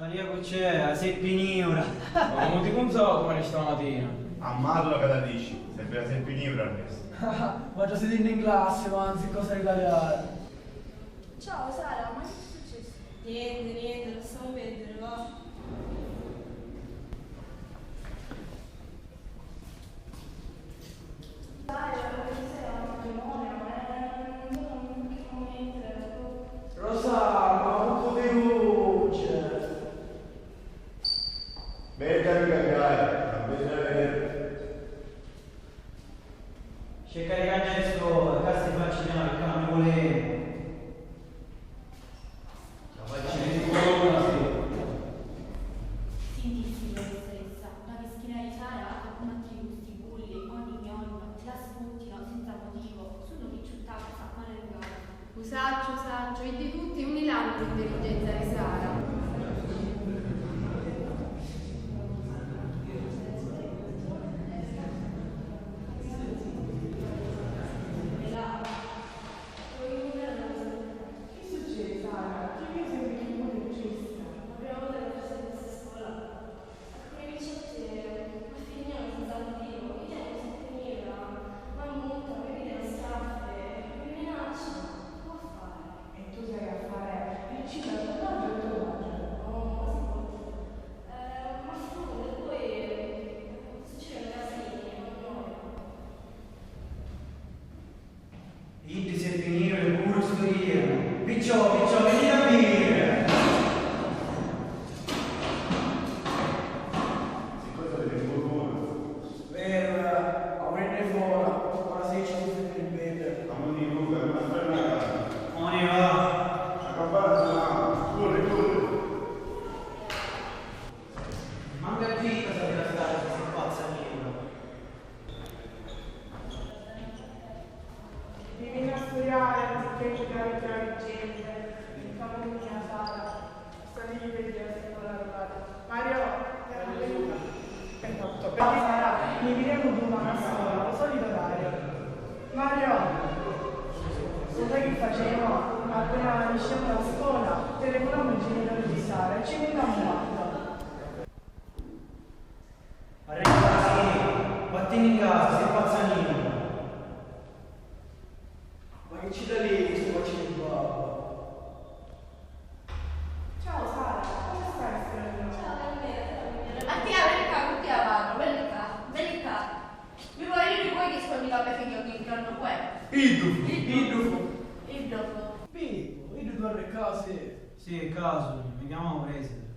Maria che c'è, a seppiniura. Ma come ti conso come stamattina? Ammato che la dici, sempre la seppiniura adesso. Ma già siete in classe, ma anzi cosa italiana. Ciao Sara, ma che è successo? Niente, lasciamo perdere, va. Sara, come sei a matrimonio? Non so in che momento. Rosa, ma un po' di luce. Merda di cagare, non bisogna vedere. C'è caricare il suo, cazzo facci chiamare, che non mi volevo. La faccio di buona, Senti, professoressa, la peschina di Sara ha come altri gusti bulli, ogni gnogno, te la sputtino senza motivo, sono ricciuttata, fa male il gatto. Usaccio, e di tutti uniranno l'intelligenza di Sara. Che succede Sara? Che mi sembri che muore regista? Abbiamo avuto la classe di questa scuola. Alcune ricette ma finiamo senza motivo. Io non so finire, ma molto, mi vede straffe, mi minaccia. Può fare? E tu sai a fare il cibo al formaggio e il formaggio? No, ma si può. Ma scusa, e poi succede una casini, no? io ti seppiniura e pure studiare. Picciò, vedi a dire. Si cosa deve buono. Vero, aprende fuori, ora sei ci per il bene. Ma non dico Luca, non fare una casa. Non ne va. La campana suona, corri. Manca qui cosa deve stare, si pazza mia. Vieni a studiare, anziché giocare tra le gente. In famiglia, Sara. Sta lì per dire se non l'arrivata. Mario, era venuta. Perfetto, perché Sara, mi diremo domani a scuola, lo solito orario. Mario, lo sai che facevamo? Appena usciamo da scuola, telefonavamo il genitore di Sara e ci contavamo quanto. Ragazzi, vattene in casa, sei pazzanino. Ma che ci da lì, sto facendo il babbo? Ciao Sara, come stai scrivendo? Ciao, Carmela. Mattia, vieni qua, vanno, vieni qua. Mi vuoi dire poi che scondi per figlio che intorno qua? Idufo. Il dopo. Pippo, io devo andare a casa. Sì, è caso, mi chiamavo preside.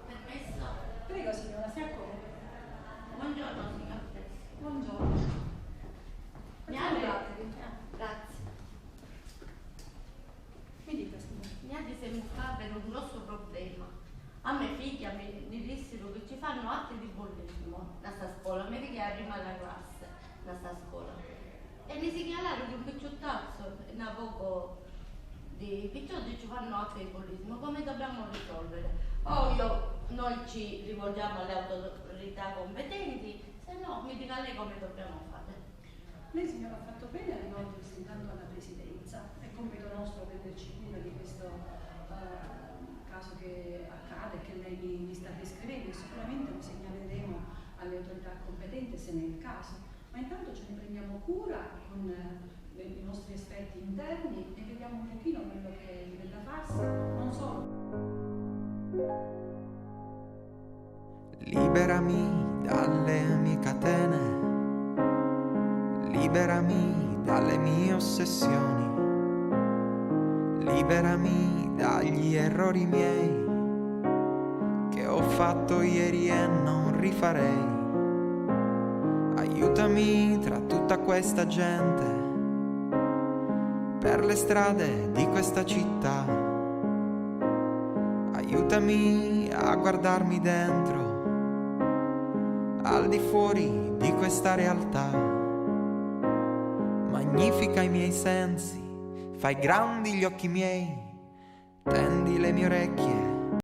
Permesso? Prego signora, si accomodi. Buongiorno, signor Presidente. Buongiorno. Mi Facciamo ha latte. Grazie. Mi dica signora. Mi ha disembucato per un grosso problema. A me figlia mi dissero che ci fanno atti di bullismo da sta scuola, mi richiama prima la classe da sta scuola. E mi segnalarono che un picciottazzo, da poco di picciotti ci fanno atti di bullismo, come dobbiamo risolvere? Noi ci rivolgiamo alle autorità competenti, se no mi dica lei come dobbiamo fare. Lei signora ha fatto bene a rivolgersi intanto alla presidenza. È compito nostro prenderci cura di questo caso che accade, che lei mi sta descrivendo, e sicuramente lo segnaleremo alle autorità competenti se ne è il caso. Ma intanto ce ne prendiamo cura con i nostri esperti interni e vediamo un pochino quello che deve da farsi, non solo. Liberami dalle mie catene, liberami dalle mie ossessioni, liberami dagli errori miei che ho fatto ieri e non rifarei. Aiutami tra tutta questa gente, per le strade di questa città. Aiutami a guardarmi dentro, al di fuori di questa realtà. Magnifica i miei sensi, fai grandi gli occhi miei, tendi le mie orecchie